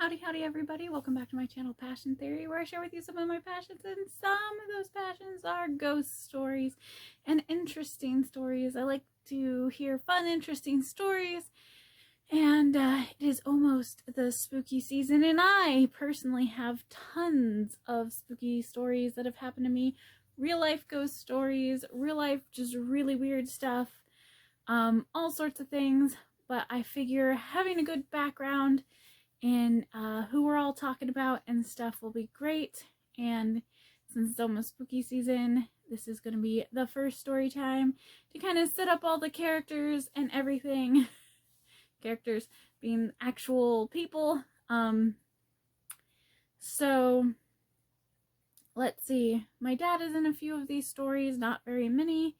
Howdy, howdy, everybody. Welcome back to my channel, Passion Theory, where I share with you some of my passions, and some of those passions are ghost stories and interesting stories. I like to hear fun, interesting stories, and it is almost the spooky season, and I personally have tons of spooky stories that have happened to me. Real life ghost stories, real life just really weird stuff, all sorts of things, but I figure having a good background and who we're all talking about and stuff will be great. And since it's almost spooky season, this is going to be the first story time to kind of set up all the characters and everything. Characters being actual people. So let's see. My dad is in a few of these stories, not very many.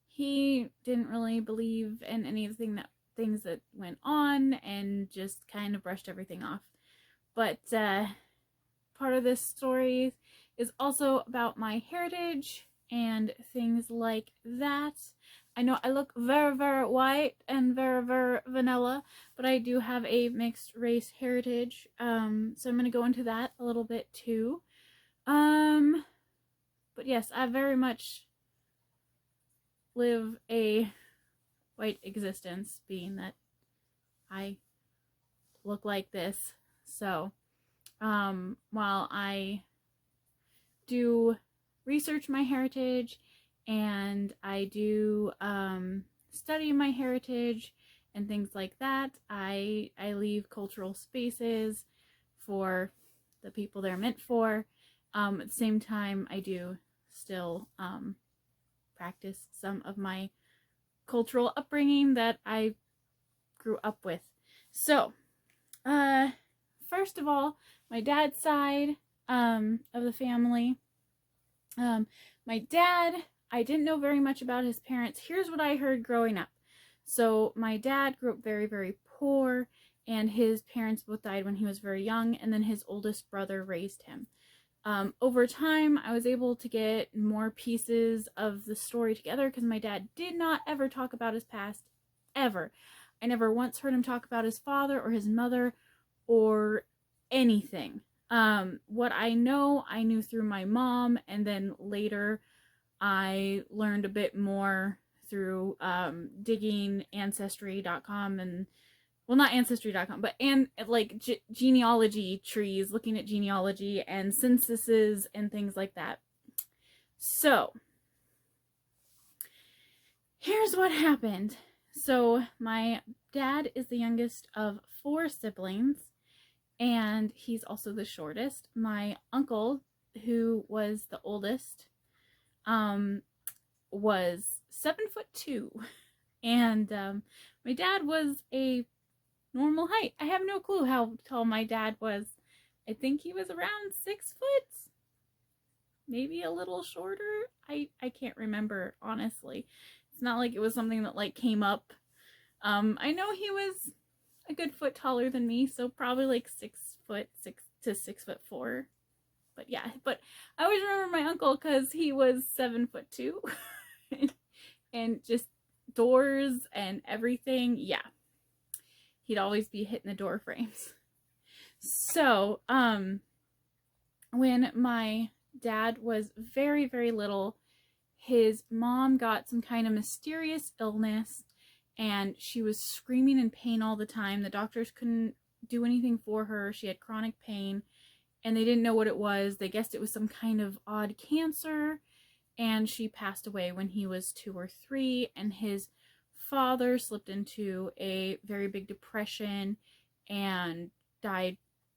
He didn't really believe in anything that things that went on and just kind of brushed everything off. But part of this story is also about my heritage and things like that. I know I look very, very white and very, very vanilla, but I do have a mixed race heritage. So I'm going to go into that a little bit too. But yes, I very much live a white existence, being that I look like this. So while I do research my heritage and I do study my heritage and things like that, I leave cultural spaces for the people they're meant for. At the same time, I do still practice some of my cultural upbringing that I grew up with. So, first of all, my dad's side of the family. My dad, I didn't know very much about his parents. Here's what I heard growing up. So, my dad grew up very, very poor, and his parents both died when he was very young, and then his oldest brother raised him. Over time, I was able to get more pieces of the story together because my dad did not ever talk about his past, ever. I never once heard him talk about his father or his mother or anything. What I know, I knew through my mom, and then later I learned a bit more through digging Ancestry.com and well, not Ancestry.com, but like genealogy trees, looking at genealogy and censuses and things like that. So, here's what happened. So, my dad is the youngest of 4 siblings, and he's also the shortest. My uncle, who was the oldest, was 7'2", and my dad was a normal height. I have no clue how tall my dad was. I think he was around 6 foot, maybe a little shorter. I can't remember, honestly. It's not like it was something that like came up. I know he was a good foot taller than me, so probably like 6 foot 6 to 6'4". But yeah, but I always remember my uncle because he was 7'2", and just doors and everything. Yeah. He'd always be hitting the door frames. So, when my dad was very, very little, his mom got some kind of mysterious illness, and she was screaming in pain all the time. The doctors couldn't do anything for her. She had chronic pain, and they didn't know what it was. They guessed it was some kind of odd cancer, and she passed away when he was 2 or 3, and his father slipped into a very big depression and died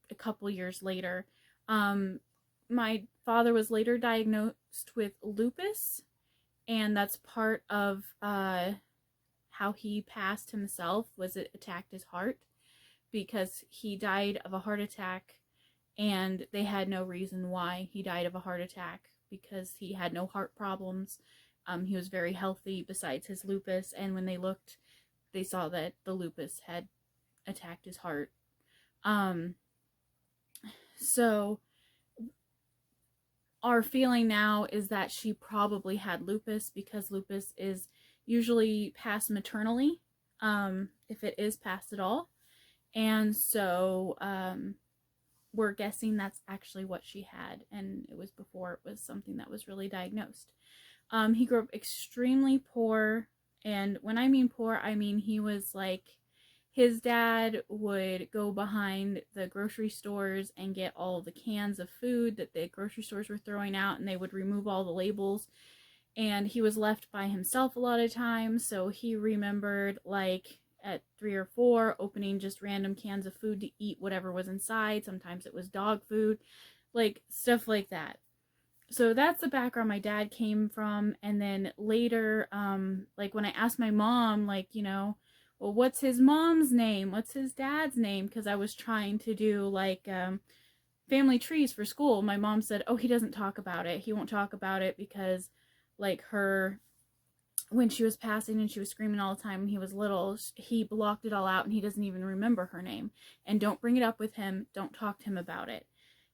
a couple years later. My father was later diagnosed with lupus, and that's part of how he passed himself, was it attacked his heart, because he died of a heart attack, and they had no reason why he died of a heart attack because he had no heart problems. He was very healthy besides his lupus, and when they looked, they saw that the lupus had attacked his heart. So our feeling now is that she probably had lupus because lupus is usually passed maternally, if it is passed at all. And so we're guessing that's actually what she had, and it was before it was something that was really diagnosed. He grew up extremely poor, and when I mean poor, I mean he was like, his dad would go behind the grocery stores and get all the cans of food that the grocery stores were throwing out, and they would remove all the labels, and he was left by himself a lot of times. So he remembered, like, at 3 or 4, opening just random cans of food to eat whatever was inside. Sometimes it was dog food, like stuff like that. So that's the background my dad came from. And then later, like when I asked my mom, like, you know, well, what's his mom's name? What's his dad's name? Because I was trying to do like family trees for school. My mom said, oh, he doesn't talk about it. He won't talk about it because, like, her, when she was passing and she was screaming all the time when he was little, he blocked it all out and he doesn't even remember her name. And don't bring it up with him. Don't talk to him about it.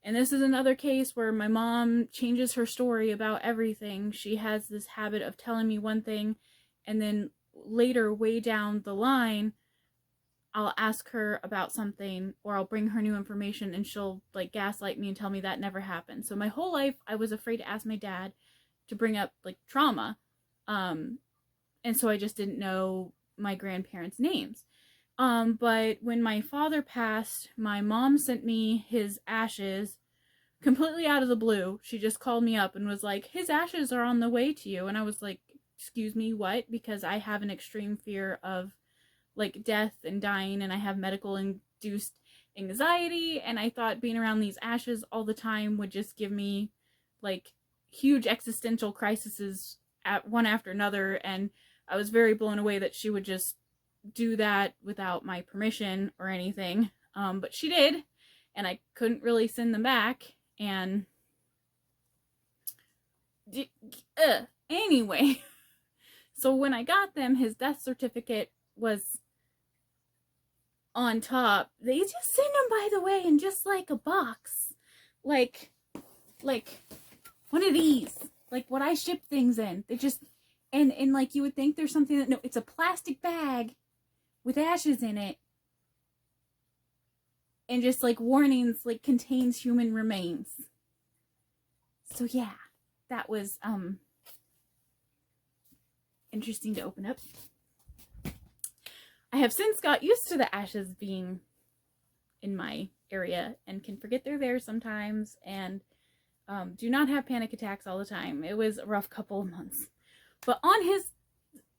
And this is another case where my mom changes her story about everything. She has this habit of telling me one thing, and then later, way down the line, I'll ask her about something, or I'll bring her new information, and she'll like gaslight me and tell me that never happened. So my whole life, I was afraid to ask my dad to bring up like trauma. And so I just didn't know my grandparents' names. But when my father passed, my mom sent me his ashes completely out of the blue. She just called me up and was like, his ashes are on the way to you. And I was like, excuse me, what? Because I have an extreme fear of like death and dying, and I have medical induced anxiety, and I thought being around these ashes all the time would just give me like huge existential crises at one after another. And I was very blown away that she would just do that without my permission or anything. But she did, and I couldn't really send them back. And anyway, so when I got them, his death certificate was on top. They just send them, by the way, in just like a box, like one of these, like what I ship things in. They just, and like you would think there's something that, no, it's a plastic bag with ashes in it, and just like warnings, like contains human remains. So yeah, that was interesting to open up. I have since got used to the ashes being in my area and can forget they're there sometimes, and do not have panic attacks all the time. It was a rough couple of months. But on his,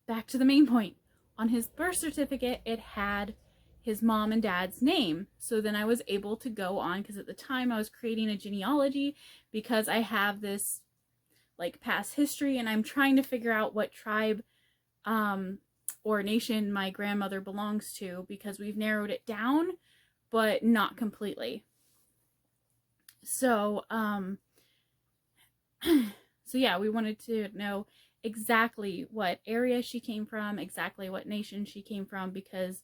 back to the main point, on his birth certificate, it had his mom and dad's name. So then I was able to go on, because at the time I was creating a genealogy because I have this like past history, and I'm trying to figure out what tribe or nation my grandmother belongs to, because we've narrowed it down, but not completely. So, so yeah, we wanted to know exactly what area she came from, exactly what nation she came from, because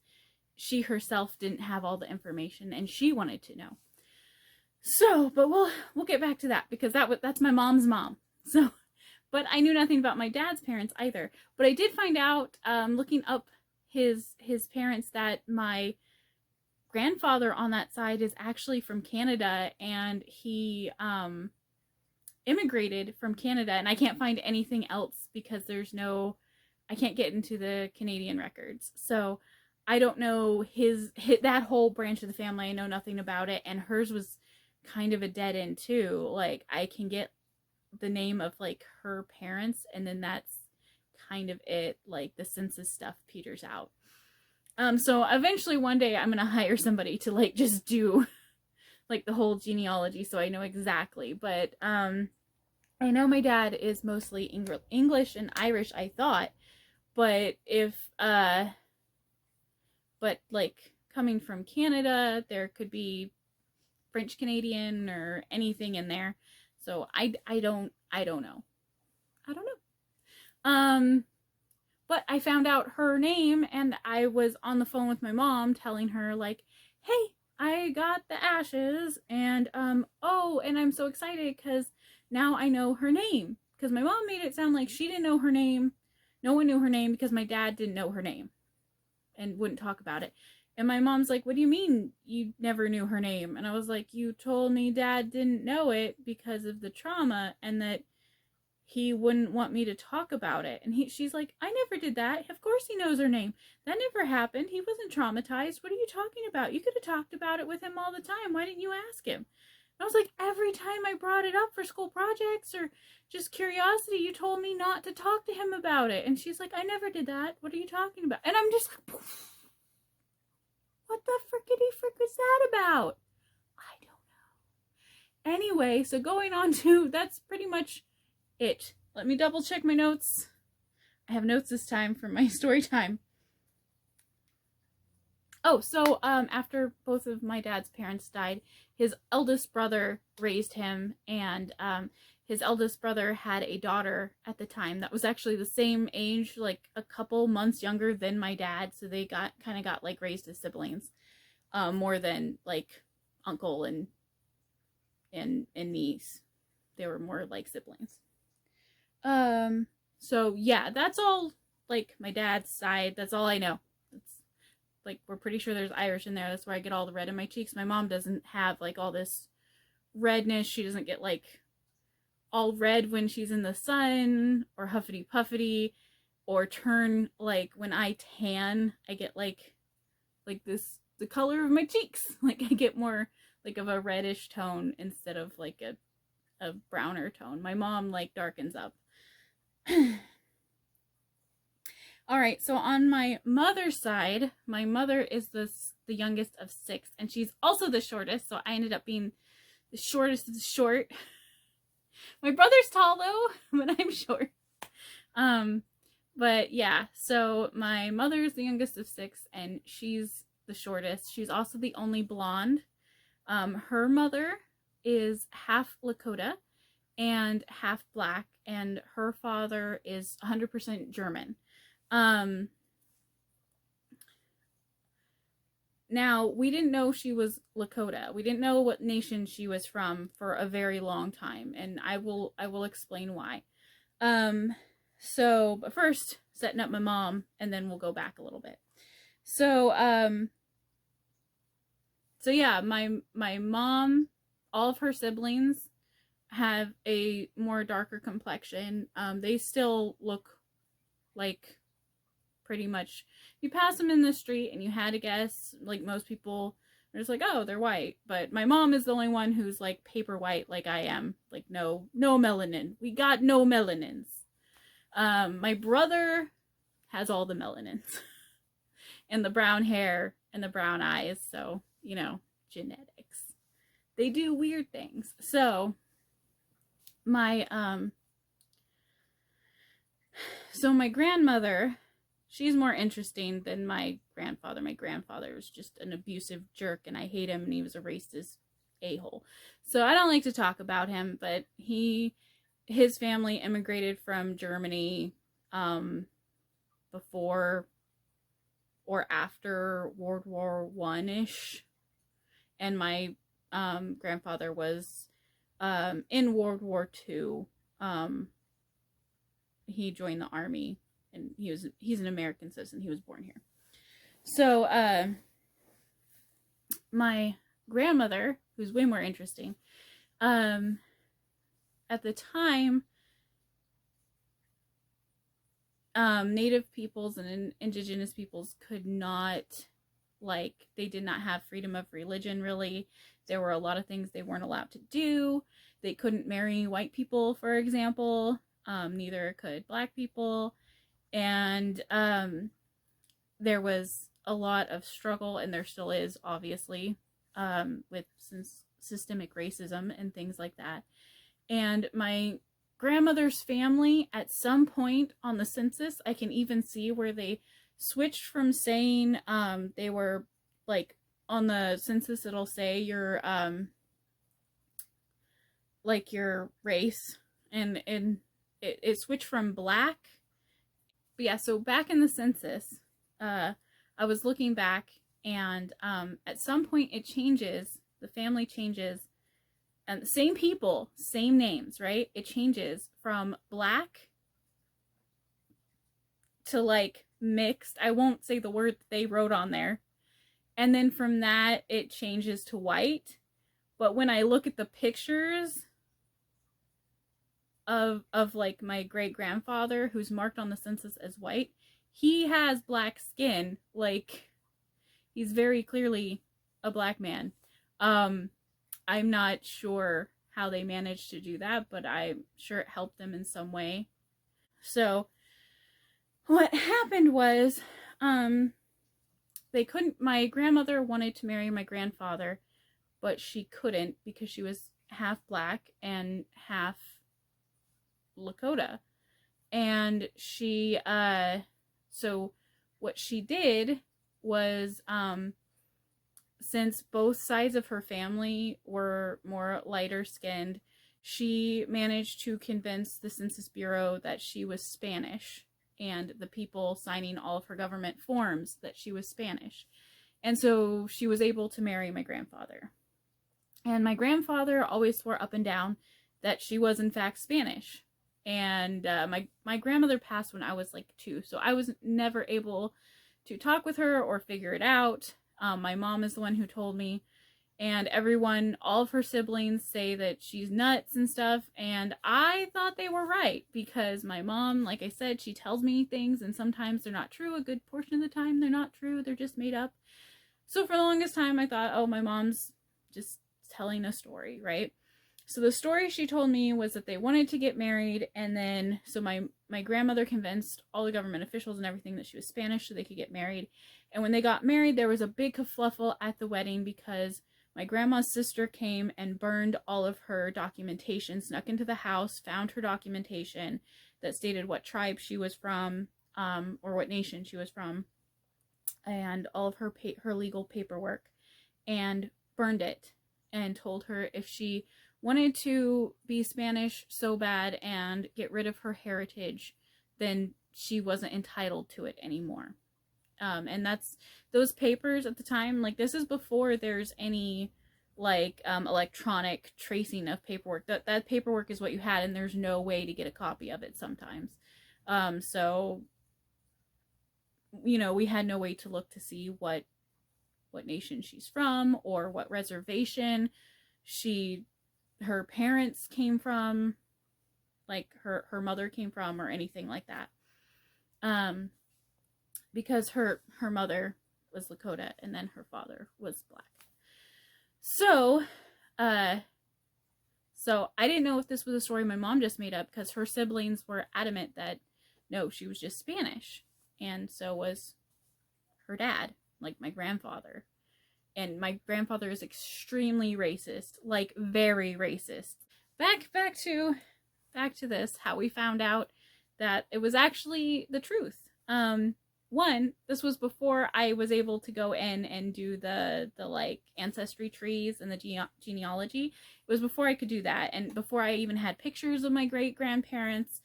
she herself didn't have all the information and she wanted to know. So, but we'll get back to that, because that's my mom's mom. So, but I knew nothing about my dad's parents either. But I did find out, looking up his parents, that my grandfather on that side is actually from Canada, and he immigrated from Canada, and I can't find anything else because there's no, I can't get into the Canadian records. So I don't know that whole branch of the family. I know nothing about it, and hers was kind of a dead end too. Like, I can get the name of like her parents, and then that's kind of it. Like the census stuff peters out. So eventually one day I'm gonna hire somebody to like just do like the whole genealogy, so I know exactly. But I know my dad is mostly English and Irish, I thought, but but like coming from Canada, there could be French Canadian or anything in there. So I don't know. But I found out her name, and I was on the phone with my mom telling her like, hey, I got the ashes, and oh, and I'm so excited because now I know her name. Because my mom made it sound like she didn't know her name. No one knew her name because my dad didn't know her name and wouldn't talk about it. And my mom's like, what do you mean you never knew her name? And I was like, you told me Dad didn't know it because of the trauma and that he wouldn't want me to talk about it. And she's like, I never did that. Of course he knows her name. That never happened. He wasn't traumatized. What are you talking about? You could have talked about it with him all the time. Why didn't you ask him? And I was like, every time I brought it up for school projects or just curiosity, you told me not to talk to him about it. And she's like, I never did that. What are you talking about? And I'm just like, what the frickety frick was that about? I don't know. Anyway, so going on to, that's pretty much it. Let me double check my notes. I have notes this time for my story time. Oh, so after both of my dad's parents died, his eldest brother raised him, and his eldest brother had a daughter at the time that was actually the same age, like a couple months younger than my dad, so they got like raised as siblings, more than like uncle and niece. They were more like siblings. So yeah, that's all, like, my dad's side. That's all I know. It's like, we're pretty sure there's Irish in there. That's where I get all the red in my cheeks. My mom doesn't have like all this redness. She doesn't get like all red when she's in the sun or huffity puffity, or turn, like, when I tan, I get like this, the color of my cheeks. Like, I get more like of a reddish tone instead of like a browner tone. My mom like darkens up. All right, so on my mother's side, my mother is the youngest of 6, and she's also the shortest, so I ended up being the shortest of the short. My brother's tall though, but I'm short. But yeah, so my mother is the youngest of 6, and she's the shortest. She's also the only blonde. Her mother is half Lakota and half black, and her father is 100% German. Now, we didn't know she was Lakota. We didn't know what nation she was from for a very long time, and I will explain why. So, but first, setting up my mom, and then we'll go back a little bit. So, so yeah, my mom, all of her siblings have a more darker complexion. They still look like pretty much, you pass them in the street and you had to guess, like most people, they're just like, oh, they're white. But my mom is the only one who's like paper white, like I am. Like, no melanin. We got no melanins. My brother has all the melanins and the brown hair and the brown eyes. So, you know, genetics. They do weird things. So my grandmother, she's more interesting than my grandfather. My grandfather was just an abusive jerk, and I hate him, and he was a racist a-hole. So I don't like to talk about him, but his family immigrated from Germany before or after World War One-ish. And my grandfather was in World War II. He joined the army, and he's an American citizen. He was born here. So my grandmother, who's way more interesting, at the time, Native peoples and indigenous peoples could not, like, they did not have freedom of religion, really. There were a lot of things they weren't allowed to do. They couldn't marry white people, for example. Neither could black people. And there was a lot of struggle, and there still is, obviously, with systemic racism and things like that. And my grandmother's family, at some point on the census, I can even see where they switched from saying they were, like, on the census it'll say your like your race, and it switched from black. But yeah, so back in the census, I was looking back, and at some point it changes, the family changes, and the same people, same names, right? It changes from black to, like, mixed. I won't say the word that they wrote on there. And then from that, it changes to white. But when I look at the pictures of like my great grandfather, who's marked on the census as white, he has black skin. Like, he's very clearly a black man. I'm not sure how they managed to do that, but I'm sure it helped them in some way. So what happened was, they couldn't, my grandmother wanted to marry my grandfather, but she couldn't because she was half black and half Lakota. And she, so what she did was, since both sides of her family were more lighter skinned, she managed to convince the Census Bureau that she was Spanish, and the people signing all of her government forms that she was Spanish. And so she was able to marry my grandfather. And my grandfather always swore up and down that she was in fact Spanish. And my grandmother passed when I was like 2, so I was never able to talk with her or figure it out. My mom is the one who told me, and everyone, all of her siblings, say that she's nuts and stuff, and I thought they were right, because my mom, like I said, she tells me things, and sometimes they're not true. A good portion of the time they're not true, they're just made up. So for the longest time I thought, oh, my mom's just telling a story, right? So the story she told me was that they wanted to get married, and then, so my grandmother convinced all the government officials and everything that she was Spanish so they could get married. And when they got married, there was a big kerfluffle at the wedding because my grandma's sister came and burned all of her documentation, snuck into the house, found her documentation that stated what tribe she was from, or what nation she was from, and all of her legal paperwork, and burned it, and told her if she wanted to be Spanish so bad and get rid of her heritage, then she wasn't entitled to it anymore. And that's, those papers at the time, like, this is before there's any, like, electronic tracing of paperwork. That paperwork is what you had, and there's no way to get a copy of it sometimes. So, you know, we had no way to look to see what nation she's from, or what reservation her parents came from, like her mother came from, or anything like that. Because her mother was Lakota, and then her father was black. So I didn't know if this was a story my mom just made up, because her siblings were adamant that no, she was just Spanish, and so was her dad, like my grandfather. And my grandfather is extremely racist, like very racist. Back to this, how we found out that it was actually the truth. One, this was before I was able to go in and do the like ancestry trees and the genealogy. It was before I could do that, and before I even had pictures of my great grandparents,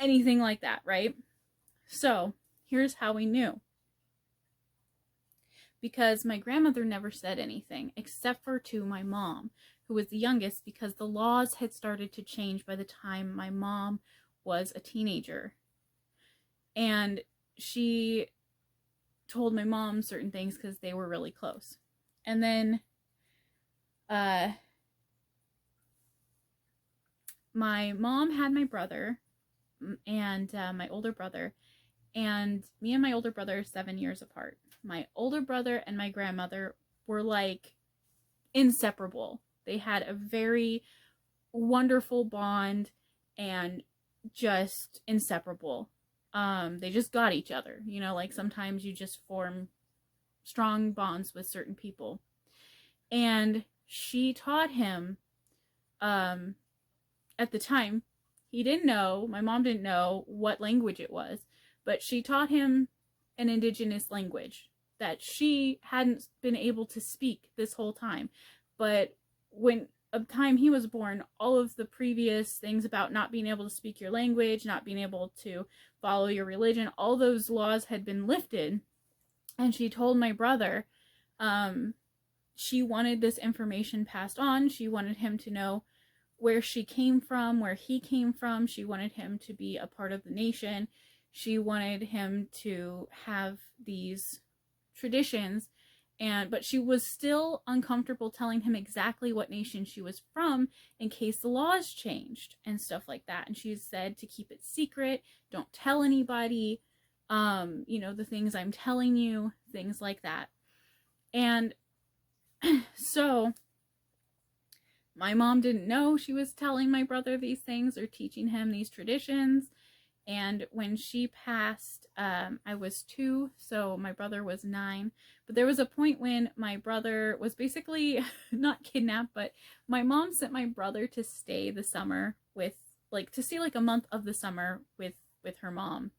anything like that, right? So here's how we knew. Because my grandmother never said anything, except for to my mom, who was the youngest, because the laws had started to change by the time my mom was a teenager. And she told my mom certain things because they were really close. And then my mom had my brother and my older brother, and me and my older brother are 7 years apart. My older brother and my grandmother were like inseparable. They had a very wonderful bond and just inseparable. They just got each other, you know, like sometimes you just form strong bonds with certain people. And she taught him, at the time, he didn't know, my mom didn't know what language it was, but she taught him an indigenous language that she hadn't been able to speak this whole time. But when at the time he was born, all of the previous things about not being able to speak your language, not being able to follow your religion, all those laws had been lifted. And she told my brother, she wanted this information passed on. She wanted him to know where she came from, where he came from. She wanted him to be a part of the nation. She wanted him to have these traditions, But she was still uncomfortable telling him exactly what nation she was from in case the laws changed and stuff like that. And she said to keep it secret, don't tell anybody, the things I'm telling you, things like that. And so my mom didn't know she was telling my brother these things or teaching him these traditions. And when she passed, I was 2, so my brother was 9. But there was a point when my brother was basically not kidnapped, but my mom sent my brother to stay the summer with, to stay a month of the summer with her mom,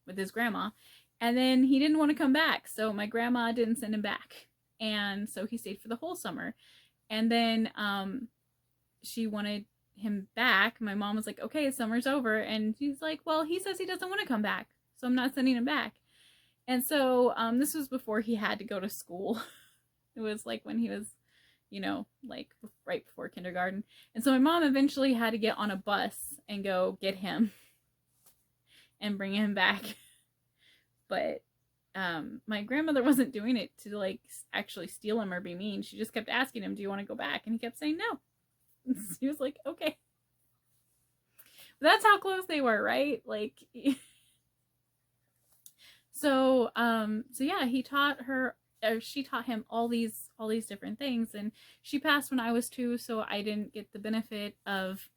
with his grandma. And then he didn't want to come back, so my grandma didn't send him back. And so he stayed for the whole summer. And then she wanted him back. My mom was like, okay, summer's over. And she's like, well, he says he doesn't want to come back, so I'm not sending him back. And so this was before he had to go to school. It was when he was, right before kindergarten. And so my mom eventually had to get on a bus and go get him and bring him back. But my grandmother wasn't doing it to actually steal him or be mean. She just kept asking him, do you want to go back? And he kept saying no. He was like, okay. But that's how close they were, right? So yeah, he taught her, or she taught him all these different things. And she passed when I was 2, so I didn't get the benefit of,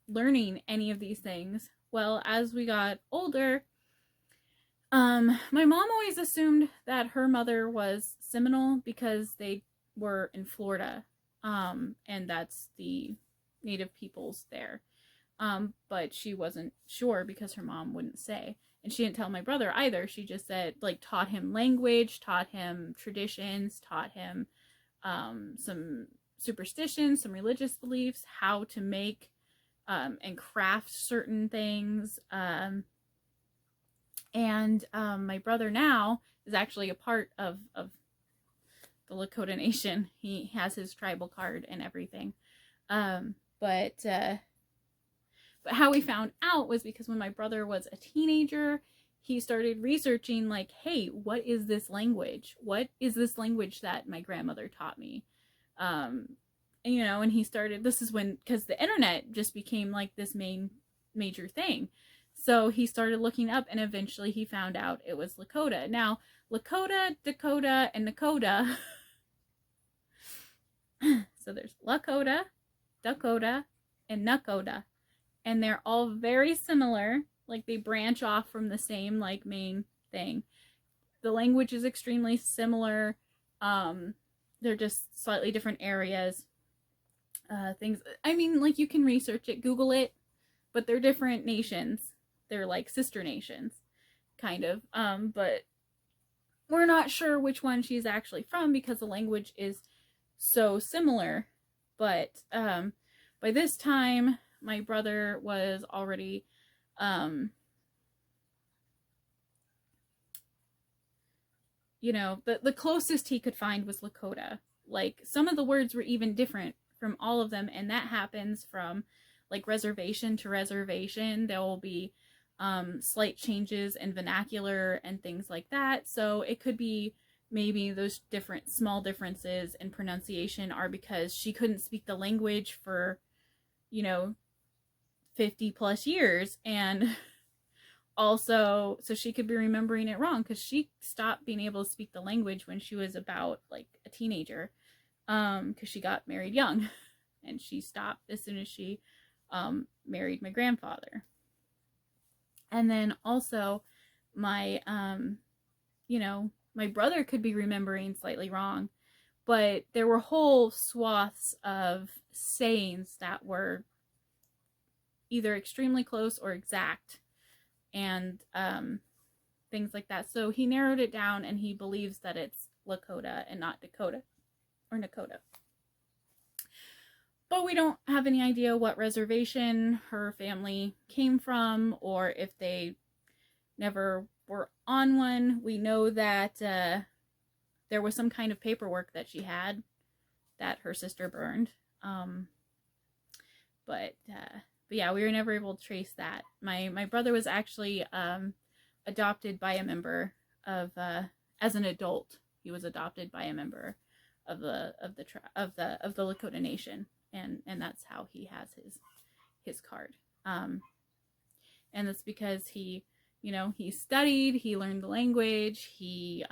learning any of these things. Well, as we got older, my mom always assumed that her mother was Seminole because they were in Florida. And that's the native peoples there. But she wasn't sure because her mom wouldn't say. And she didn't tell my brother either. She just said, taught him language, taught him traditions, taught him some superstitions, some religious beliefs, how to make and craft certain things. And my brother now is actually a part of the Lakota Nation. He has his tribal card and everything. But how we found out was because when my brother was a teenager, he started researching hey, what is this language? What is this language that my grandmother taught me? And he started, this is when, because the internet just became this major thing. So he started looking up, and eventually he found out it was Lakota. Now, Lakota, Dakota, and Nakota. So there's Lakota, Dakota, and Nakota. And they're all very similar. They branch off from the same, main thing. The language is extremely similar. They're just slightly different areas. Things, you can research it, Google it, but they're different nations. They're sister nations, kind of. But we're not sure which one she's actually from because the language is so similar. But by this time, my brother was already the closest he could find was Lakota. Some of the words were even different from all of them, and that happens from reservation to reservation. There will be slight changes in vernacular and things like that. So it could be maybe those different small differences in pronunciation are because she couldn't speak the language for 50 plus years, and also so she could be remembering it wrong because she stopped being able to speak the language when she was about a teenager, because she got married young, and she stopped as soon as she married my grandfather. And then also my my brother could be remembering slightly wrong, but there were whole swaths of sayings that were either extremely close or exact, and things like that. So he narrowed it down, and he believes that it's Lakota and not Dakota or Nakota. But we don't have any idea what reservation her family came from, or if they never were on one. We know that there was some kind of paperwork that she had that her sister burned. But yeah, we were never able to trace that. My brother was actually adopted by a member of, as an adult. he was adopted by a member of the Lakota Nation, and that's how he has his card. And that's because he, he studied, he learned the language, he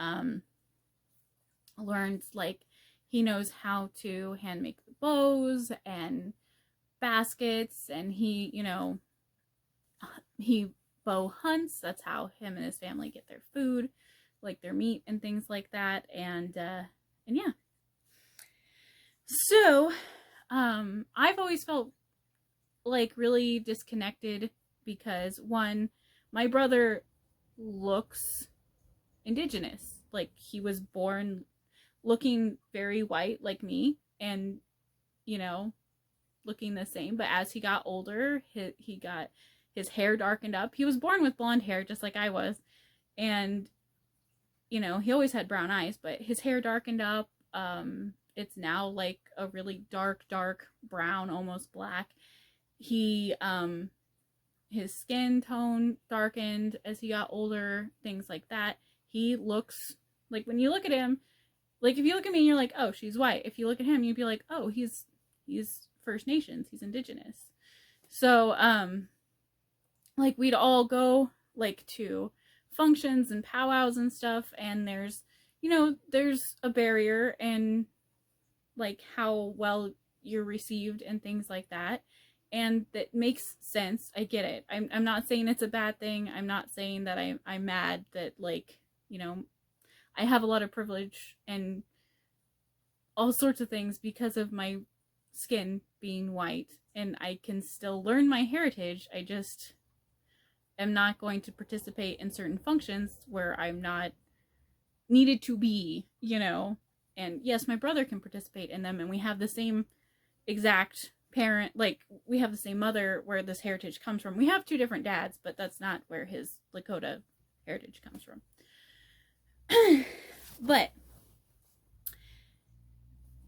learned, like, he knows how to hand make the bows and baskets, and he bow hunts. That's how him and his family get their food, like their meat and things like that. And yeah. So, I've always felt like really disconnected because, one, my brother looks indigenous. Like, he was born looking very white like me, and looking the same, but as he got older, he got his hair darkened up. He was born with blonde hair just like I was, and he always had brown eyes, but his hair darkened up. It's now like a really dark brown, almost black. He his skin tone darkened as he got older, things like that. He looks like, when you look at him, like, if you look at me and you're like, oh, she's white. If you look at him, you'd be like, oh, he's First Nations, he's indigenous. So like, we'd all go, like, to functions and powwows and stuff, and there's a barrier in, like, how well you're received and things like that, and that makes sense. I get it. I'm not saying it's a bad thing. I'm not saying that I'm mad that, like, I have a lot of privilege and all sorts of things because of my skin being white, and I can still learn my heritage. I just am not going to participate in certain functions where I'm not needed to be, and yes, my brother can participate in them, and we have the same exact parent, like, we have the same mother where this heritage comes from. We have two different dads, but that's not where his Lakota heritage comes from. But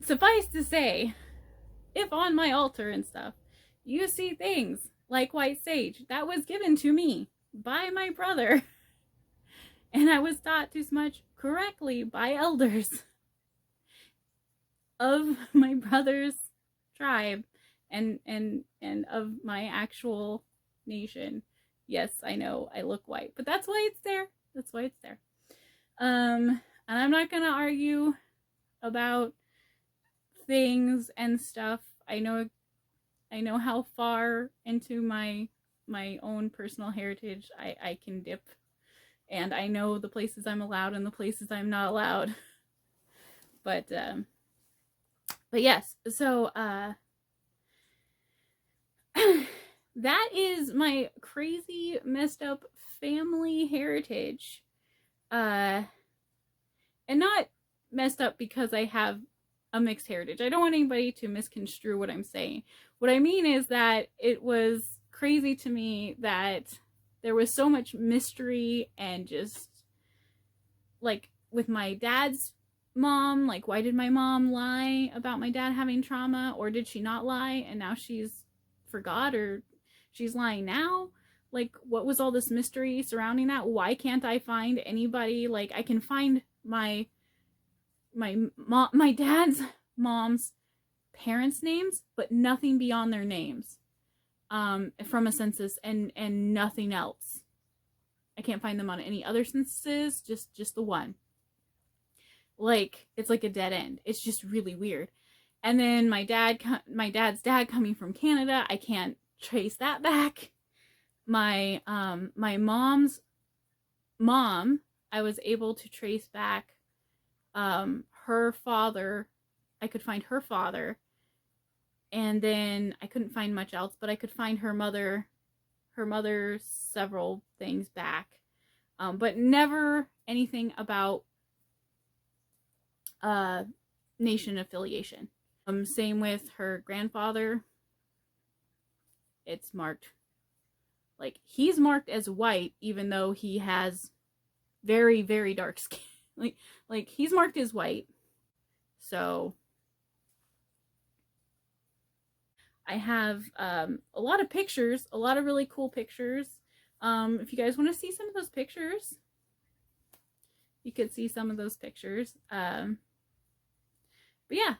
suffice to say, if on my altar and stuff you see things like white sage, that was given to me by my brother, and I was taught to smudge correctly by elders of my brother's tribe and of my actual nation. Yes, I know I look white, but that's why it's there. That's why it's there. And I'm not gonna argue about things and stuff. I know how far into my own personal heritage I can dip, and I know the places I'm allowed and the places I'm not allowed. But yes, so that is my crazy messed up family heritage. And not messed up because I have a mixed heritage. I don't want anybody to misconstrue what I'm saying. What I mean is that it was crazy to me that there was so much mystery, and just, like, with my dad's mom, like, why did my mom lie about my dad having trauma, or did she not lie and now she's forgot, or she's lying now? Like, what was all this mystery surrounding that? Why can't I find anybody? Like, I can find my dad's mom's parents' names, but nothing beyond their names from a census, and nothing else. I can't find them on any other censuses, just the one. Like, it's like a dead end. It's just really weird. And then my dad's dad coming from Canada, I can't trace that back. My mom's mom, I was able to trace back her father. I could find her father, and then I couldn't find much else, but I could find her mother several things back, but never anything about nation affiliation. Same with her grandfather. It's marked, like, he's marked as white, even though he has very, very dark skin. like he's marked as white. So I have a lot of pictures, a lot of really cool pictures. If you guys want to see some of those pictures, you could see some of those pictures. But yeah,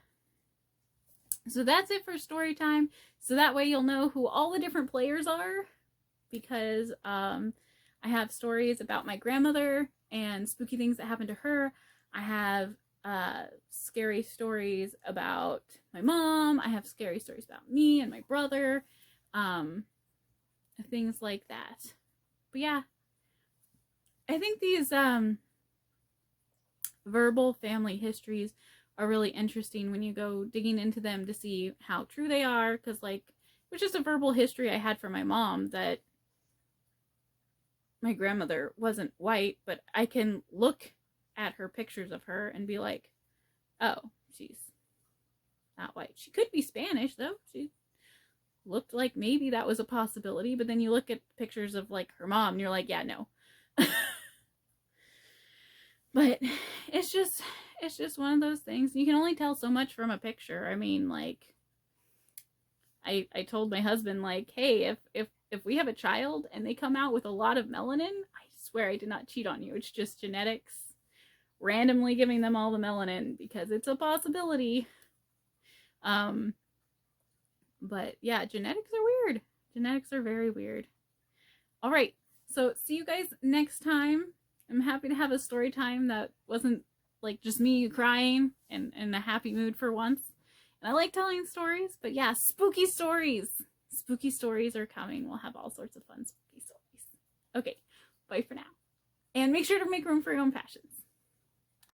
so that's it for story time. So that way you'll know who all the different players are, because I have stories about my grandmother and spooky things that happened to her. I have scary stories about my mom. I have scary stories about me and my brother. Things like that. But yeah, I think these verbal family histories are really interesting when you go digging into them to see how true they are. Because, like, it was just a verbal history I had from my mom that my grandmother wasn't white, but I can look at her pictures of her and be like, oh, she's not white. She could be Spanish, though. She looked like maybe that was a possibility, but then you look at pictures of, like, her mom and you're like, yeah, no. But it's just one of those things. You can only tell so much from a picture. I mean, like, I told my husband, like, hey, if we have a child and they come out with a lot of melanin, I swear I did not cheat on you. It's just genetics randomly giving them all the melanin, because it's a possibility. But yeah, genetics are weird. Genetics are very weird. All right, so see you guys next time. I'm happy to have a story time that wasn't like just me crying and in a happy mood for once. And I like telling stories, but yeah, spooky stories. Spooky stories are coming. We'll have all sorts of fun spooky stories. Okay, bye for now. And make sure to make room for your own passions.